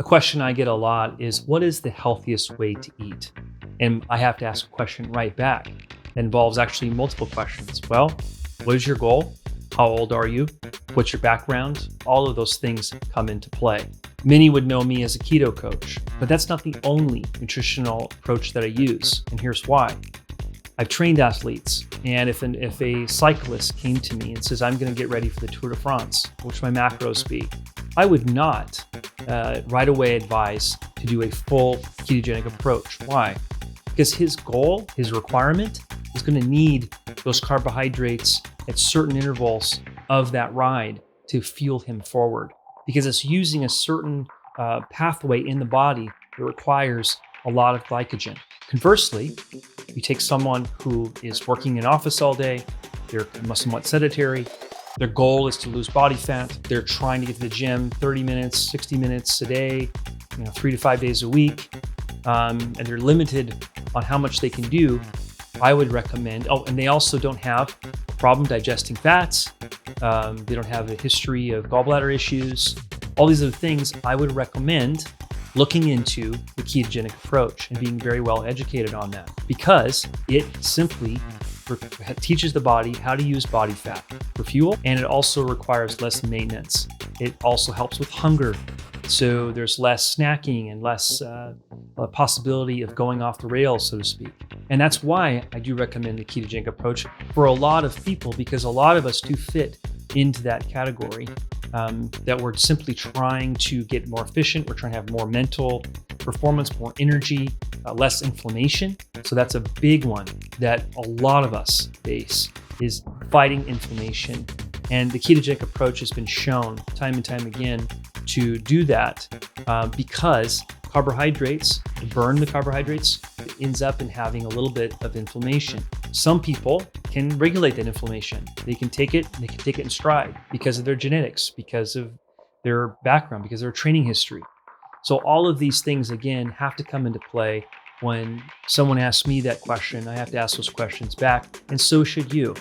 question I get a lot is, what is the healthiest way to eat? And I have to ask a question right back that involves actually multiple questions. Well, what is your goal? How old are you? What's your background? All of those things come into play. Many would know me as a keto coach, but that's not the only nutritional approach that I use. And here's why. I've trained athletes, and if a cyclist came to me and says, I'm going to get ready for the Tour de France, what should my macros be? I would not right away advise to do a full ketogenic approach. Why? Because his goal, his requirement, is going to need those carbohydrates at certain intervals of that ride to fuel him forward. Because it's using a certain pathway in the body that requires a lot of glycogen. Conversely, you take someone who is working in office all day, they're somewhat sedentary, their goal is to lose body fat, they're trying to get to the gym 30 minutes, 60 minutes a day, 3 to 5 days a week, and they're limited on how much they can do. I would recommend, and they also don't have a problem digesting fats, they don't have a history of gallbladder issues, all these other things. I would recommend looking into the ketogenic approach and being very well educated on that, because it simply teaches the body how to use body fat for fuel, and it also requires less maintenance. It also helps with hunger, so there's less snacking and less possibility of going off the rails, so to speak. And that's why I do recommend the ketogenic approach for a lot of people, because a lot of us do fit into that category, that we're simply trying to get more efficient. We're trying to have more mental performance, more energy, less inflammation. So that's a big one that a lot of us face, is fighting inflammation. And the ketogenic approach has been shown time and time again to do that, because carbohydrates, to burn the carbohydrates, it ends up in having a little bit of inflammation. Some people can regulate that inflammation. They can take it in stride because of their genetics, because of their background, because of their training history. So all of these things, again, have to come into play. When someone asks me that question, I have to ask those questions back, and so should you.